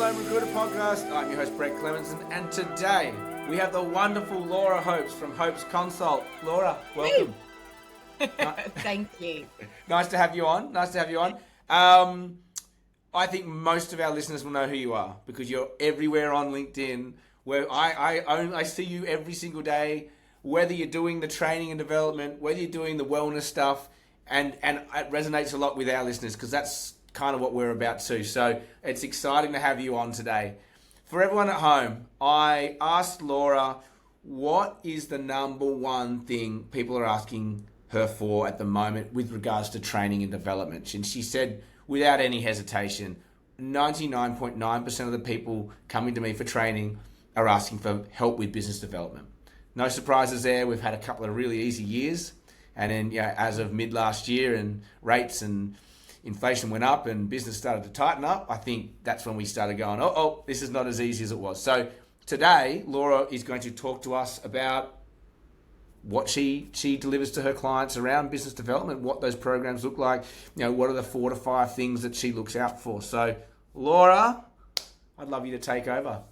Home Recruiter Podcast. I'm your host, Brett Clemenson, and today we have the wonderful Laura Hopes from Hopes Consult. Laura, welcome. Thank you. Nice to have you on. I think most of our listeners will know who you are because you're everywhere on LinkedIn, where I see you every single day, whether you're doing the training and development, whether you're doing the wellness stuff, and it resonates a lot with our listeners because that's kind of what we're about too. So it's exciting to have you on today. For everyone at home, I asked Laura, what is the number one thing people are asking her for at the moment with regards to training and development? And she said, without any hesitation, 99.9% of the people coming to me for training are asking for help with business development. No surprises there. We've had a couple of really easy years. And then as of mid last year and rates and inflation went up and business started to tighten up, I think that's when we started going, this is not as easy as it was. So today, Laura is going to talk to us about what she delivers to her clients around business development, what those programs look like, what are the 4 to 5 things that she looks out for. So Laura, I'd love you to take over.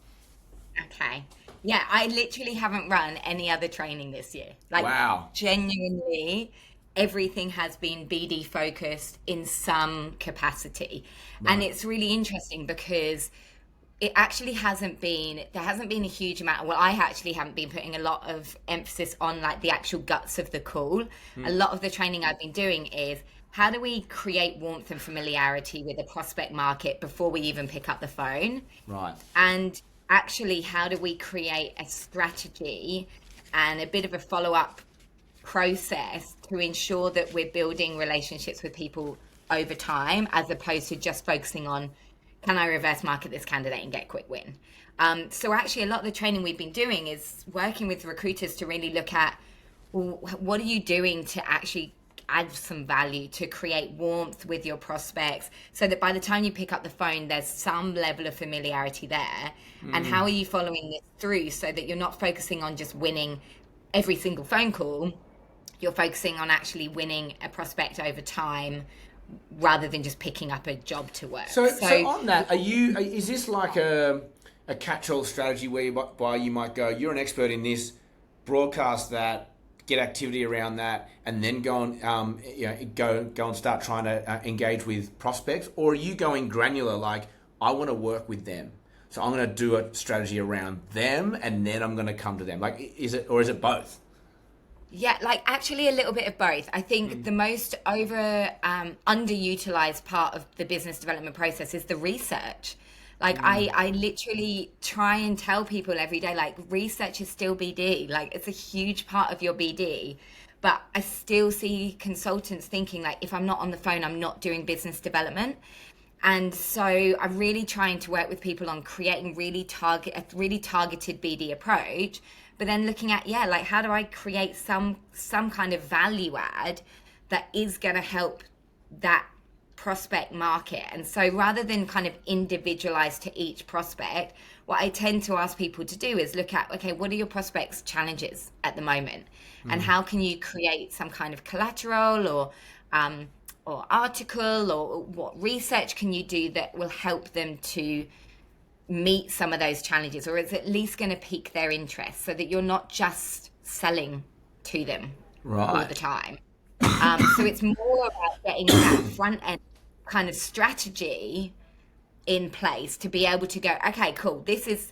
Okay. Yeah, I literally haven't run any other training this year. Wow. Genuinely, everything has been BD focused in some capacity. Right. And it's really interesting because it actually there hasn't been a huge amount. Well, I actually haven't been putting a lot of emphasis on like the actual guts of the call. A lot of the training I've been doing is how do we create warmth and familiarity with the prospect market before we even pick up the phone? Right. And actually, how do we create a strategy and a bit of a follow-up process to ensure that we're building relationships with people over time, as opposed to just focusing on, can I reverse market this candidate and get a quick win? So actually, a lot of the training we've been doing is working with recruiters to really look at, well, what are you doing to actually add some value, to create warmth with your prospects, so that by the time you pick up the phone, there's some level of familiarity there. And how are you following this through so that you're not focusing on just winning every single phone call? You're focusing on actually winning a prospect over time rather than just picking up a job to work. So on that, is this like a catch-all strategy whereby you might go, you're an expert in this, broadcast that, get activity around that, and then go and go and start trying to engage with prospects? Or are you going granular, like, I want to work with them, so I'm going to do a strategy around them, and then I'm going to come to them? Like, is it both? Yeah, like actually a little bit of both. I think the most underutilized part of the business development process is the research. Like I literally try and tell people every day, like, research is still BD. Like, it's a huge part of your BD. But I still see consultants thinking, like, if I'm not on the phone, I'm not doing business development. And so I'm really trying to work with people on creating a really targeted BD approach, but then looking at, like, how do I create some kind of value add that is going to help that prospect market? And so rather than kind of individualize to each prospect, what I tend to ask people to do is look at, okay, what are your prospects' challenges at the moment? And how can you create some kind of collateral or article, or what research can you do that will help them to meet some of those challenges, or is at least going to pique their interest so that you're not just selling to them all the time. So it's more about getting that front end kind of strategy in place to be able to go, okay, cool, this is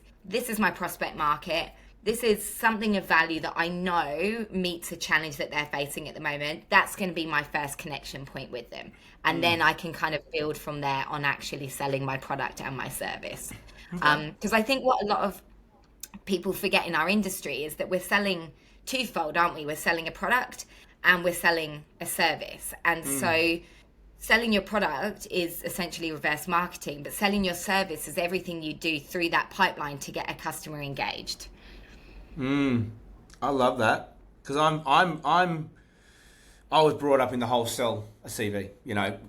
my prospect market. This is something of value that I know meets a challenge that they're facing at the moment. That's going to be my first connection point with them. And then I can kind of build from there on actually selling my product and my service. Because I think what a lot of people forget in our industry is that we're selling twofold, aren't we? We're selling a product and we're selling a service. And so selling your product is essentially reverse marketing, but selling your service is everything you do through that pipeline to get a customer engaged. I love that, because I was brought up in the whole sell a CV,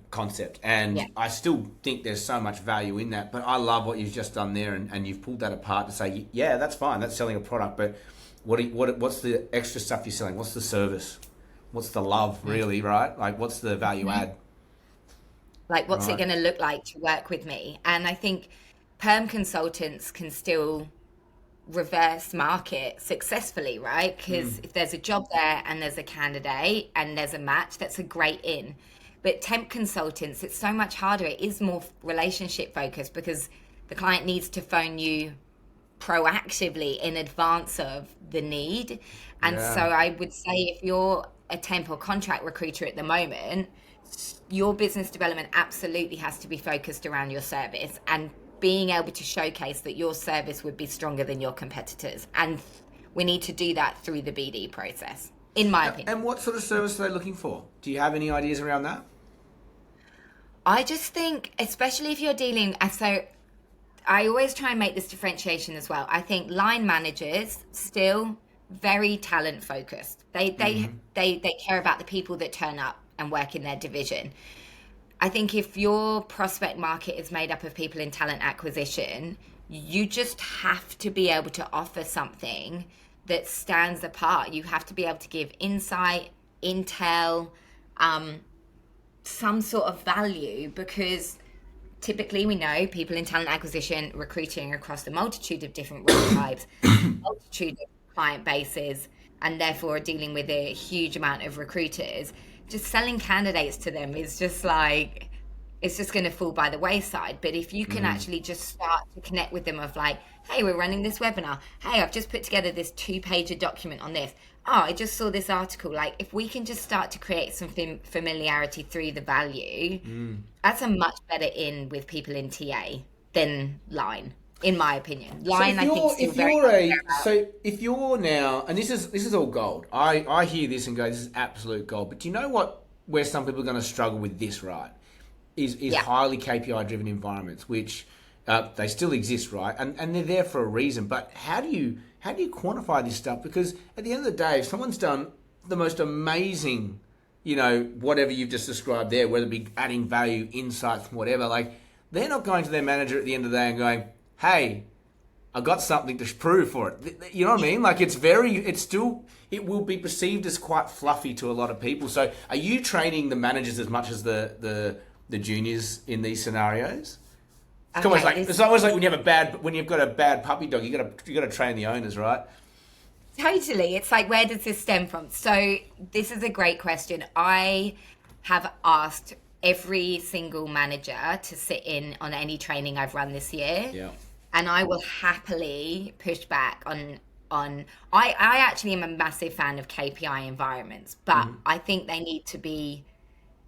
concept, and I still think there's so much value in that. But I love what you've just done there, and you've pulled that apart to say, yeah, that's fine, that's selling a product, but what's the extra stuff you're selling? What's the service? What's the love, really, right? Like, what's the value add? Like, what's it going to look like to work with me? And I think perm consultants can still reverse market successfully, right? Because if there's a job there and there's a candidate and there's a match, that's a great in. But temp consultants, it's so much harder. It is more relationship focused because the client needs to phone you proactively in advance of the need. And so I would say if you're a temp or contract recruiter at the moment, your business development absolutely has to be focused around your service and being able to showcase that your service would be stronger than your competitors. And we need to do that through the BD process, in my opinion. And what sort of service are they looking for? Do you have any ideas around that? I just think, especially if you're dealing, so I always try and make this differentiation as well. I think line managers still very talent focused. They care about the people that turn up and work in their division. I think if your prospect market is made up of people in talent acquisition, you just have to be able to offer something that stands apart. You have to be able to give insight, intel, some sort of value, because typically we know people in talent acquisition recruiting across a multitude of different role types, multitude of client bases, and therefore are dealing with a huge amount of recruiters. Just selling candidates to them is just like, it's just going to fall by the wayside. But if you can actually just start to connect with them of like, hey, we're running this webinar. Hey, I've just put together this 2-pager document on this. Oh, I just saw this article. Like, if we can just start to create some familiarity through the value, that's a much better in with people in TA than line, in my opinion. Line, I think, still very so if you're now, and this is all gold. I hear this and go, this is absolute gold. But do you know what? Where some people are going to struggle with this, right? Is highly KPI driven environments, which they still exist, right? And they're there for a reason. But how do you quantify this stuff? Because at the end of the day, if someone's done the most amazing, whatever you've just described there, whether it be adding value, insights, whatever, like they're not going to their manager at the end of the day and going, hey, I got something to prove for it. You know what I mean? Like it will be perceived as quite fluffy to a lot of people. So are you training the managers as much as the juniors in these scenarios? It's almost like when you've got a bad puppy dog, you got to train the owners, right? Totally. It's like, where does this stem from? So this is a great question. I have asked every single manager to sit in on any training I've run this year. Yeah. And I will happily push back on I actually am a massive fan of KPI environments, but I think they need to be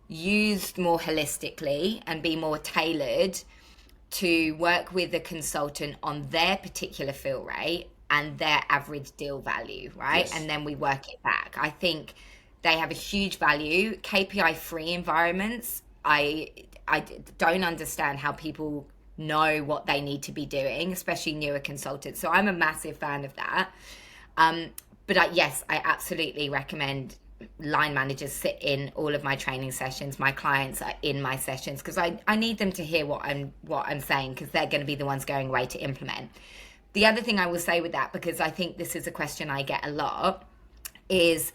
used more holistically and be more tailored to work with the consultant on their particular fill rate and their average deal value, right? Yes. And then we work it back. I think they have a huge value. KPI free environments, I don't understand how people know what they need to be doing, especially newer consultants. So I'm a massive fan of that. But yes, I absolutely recommend line managers sit in all of my training sessions. My clients are in my sessions because I need them to hear what I'm saying, because they're going to be the ones going away to implement. The other thing I will say with that, because I think this is a question I get a lot, is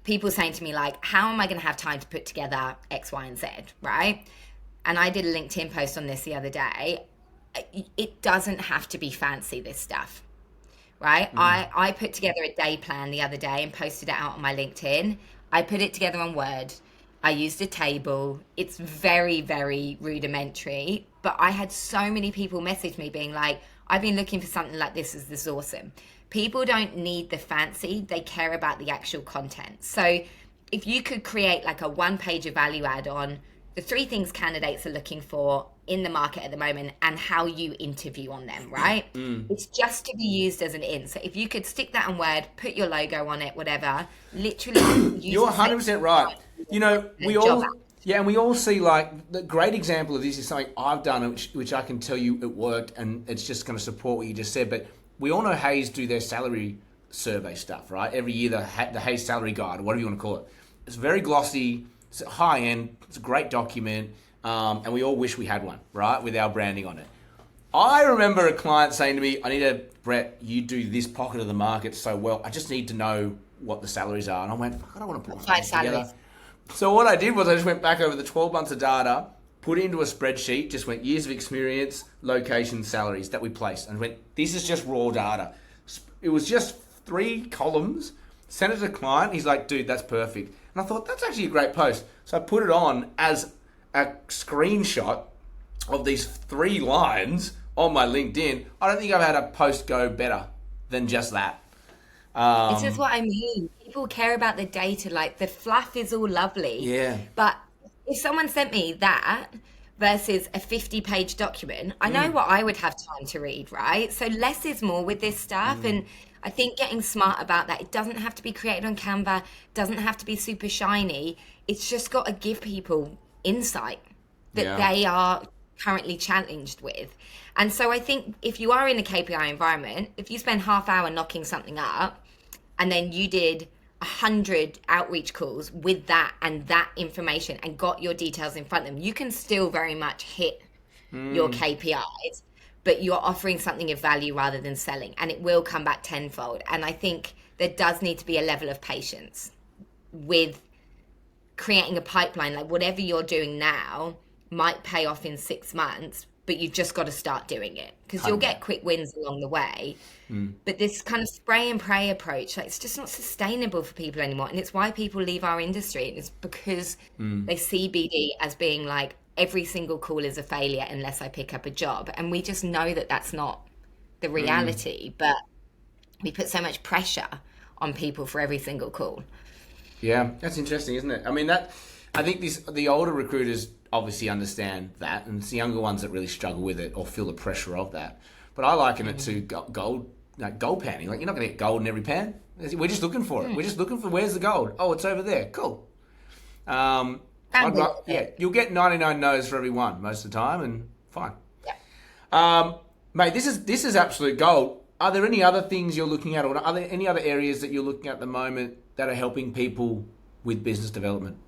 people saying to me like, how am I going to have time to put together X, Y, and Z, right? And I did a LinkedIn post on this the other day. It doesn't have to be fancy, this stuff, right? I put together a day plan the other day and posted it out on my LinkedIn. I put it together on Word. I used a table. It's very, very rudimentary, but I had so many people message me being like, I've been looking for something like this. Is this awesome? People don't need the fancy. They care about the actual content. So if you could create like a 1-page value add on the 3 things candidates are looking for in the market at the moment and how you interview on them, right? It's just to be used as an in. So if you could stick that on Word, put your logo on it, whatever, literally. You're 100% right. We all see, like, the great example of this is something I've done, which I can tell you it worked, and it's just going to support what you just said. But we all know Hayes do their salary survey stuff, right? Every year, the Hayes salary guide, or whatever you want to call it. It's very glossy. It's high end. It's a great document. And we all wish we had one, right? With our branding on it. I remember a client saying to me, Brett, you do this pocket of the market so well. I just need to know what the salaries are. And I went, I don't want to put 5 salaries together. So what I did was I just went back over the 12 months of data, put it into a spreadsheet, just went years of experience, location, salaries that we placed, and went, this is just raw data. It was just 3 columns, sent it to the client. He's like, dude, that's perfect. And I thought, that's actually a great post. So I put it on as a screenshot of these 3 lines on my LinkedIn. I don't think I've had a post go better than just that. This is what I mean. People care about the data, like the fluff is all lovely. Yeah. But if someone sent me that versus a 50-page document, I know what I would have time to read, right? So less is more with this stuff. And I think getting smart about that, it doesn't have to be created on Canva, doesn't have to be super shiny. It's just got to give people insight that they are currently challenged with. And so I think if you are in a KPI environment, if you spend half hour knocking something up and then you did 100 outreach calls with that and that information and got your details in front of them, you can still very much hit your KPIs, but you're offering something of value rather than selling, and it will come back tenfold. And I think there does need to be a level of patience with creating a pipeline. Like whatever you're doing now might pay off in 6 months, but you've just got to start doing it, because you'll get quick wins along the way. But this kind of spray and pray approach, like, it's just not sustainable for people anymore. And it's why people leave our industry. It's because they see BD as being like, every single call is a failure unless I pick up a job. And we just know that that's not the reality, but we put so much pressure on people for every single call. Yeah, that's interesting, isn't it? I mean, I think the older recruiters obviously understand that, and it's the younger ones that really struggle with it or feel the pressure of that. But I liken it to gold panning. Like, you're not going to get gold in every pan. We're just looking for it. We're just looking for, where's the gold? Oh, it's over there. Cool. You'll get 99 no's for every one most of the time, and fine. Yeah. Mate, this is absolute gold. Are there any other things you're looking at, or are there any other areas that you're looking at the moment that are helping people with business development?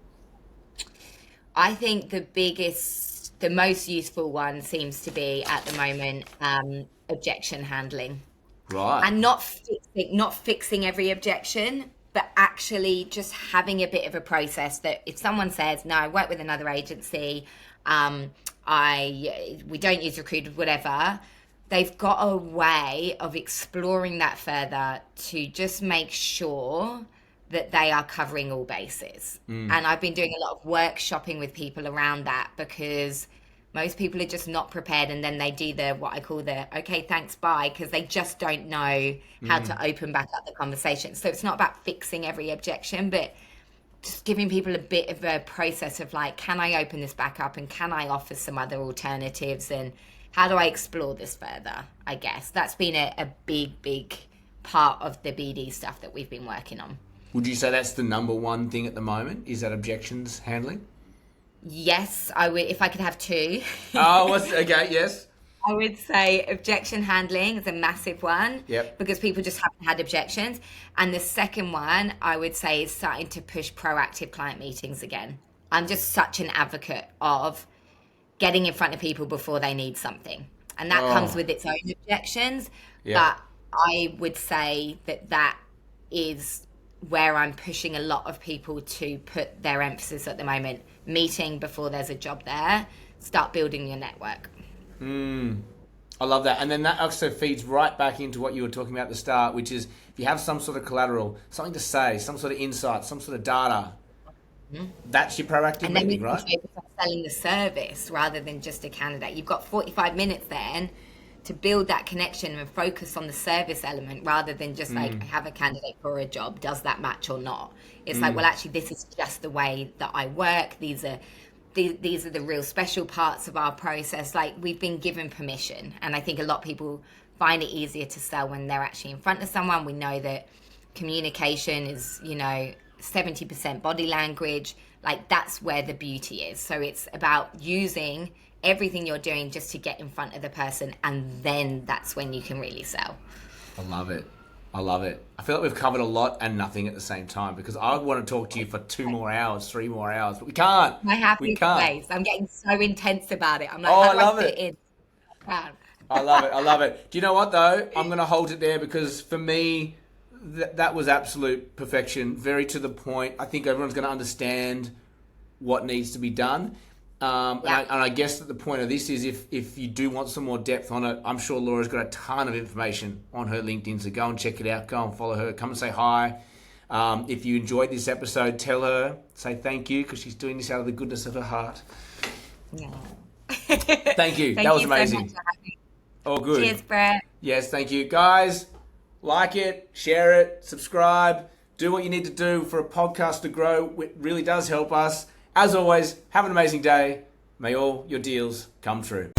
I think the most useful one seems to be at the moment objection handling. Right. And not fixing every objection, but actually just having a bit of a process that if someone says, no, I work with another agency, we don't use Recruiter, whatever, they've got a way of exploring that further to just make sure that they are covering all bases. And I've been doing a lot of workshopping with people around that, because most people are just not prepared, and then they do what I call the okay, thanks, bye, because they just don't know how to open back up the conversation. So it's not about fixing every objection, but just giving people a bit of a process of like, can I open this back up, and can I offer some other alternatives, and how do I explore this further? I guess that's been a big part of the BD stuff that we've been working on. Would you say that's the number one thing at the moment? Is that objections handling? Yes, I would. If I could have 2. Okay, yes. I would say objection handling is a massive one. Yep. Because people just haven't had objections. And the second one, I would say, is starting to push proactive client meetings again. I'm just such an advocate of getting in front of people before they need something. And that comes with its own objections. Yep. But I would say that is where I'm pushing a lot of people to put their emphasis at the moment. Meeting before there's a job there. Start building your network. I love that. And then that also feeds right back into what you were talking about at the start, which is if you have some sort of collateral, something to say, some sort of insight, some sort of data, that's your proactive and then meeting, you right? can focus on selling the service rather than just a candidate. You've got 45 minutes then to build that connection and focus on the service element rather than just like have a candidate for a job. Does that match or not? It's like, well, actually, this is just the way that I work. These are the real special parts of our process. Like, we've been given permission. And I think a lot of people find it easier to sell when they're actually in front of someone. We know that communication is, 70% body language. Like, that's where the beauty is. So it's about using everything you're doing just to get in front of the person, and then that's when you can really sell. I love it. I feel like we've covered a lot and nothing at the same time, because I want to talk to you for 2 more hours, 3 more hours, but we can't. My happy place. I'm getting so intense about it. I'm like, I love it. In? I love it. Do you know what, though? I'm going to hold it there, because for me, that was absolute perfection. Very to the point. I think everyone's going to understand what needs to be done. And I guess that the point of this is if you do want some more depth on it, I'm sure Laura's got a ton of information on her LinkedIn, so go and check it out. Go and follow her. Come and say hi. If you enjoyed this episode, tell her, say thank you, because she's doing this out of the goodness of her heart. Yeah. Thank you. That was amazing. So all good. Cheers, Brett. Yes, thank you. Guys, like it, share it, subscribe, do what you need to do for a podcast to grow. It really does help us. As always, have an amazing day. May all your deals come true.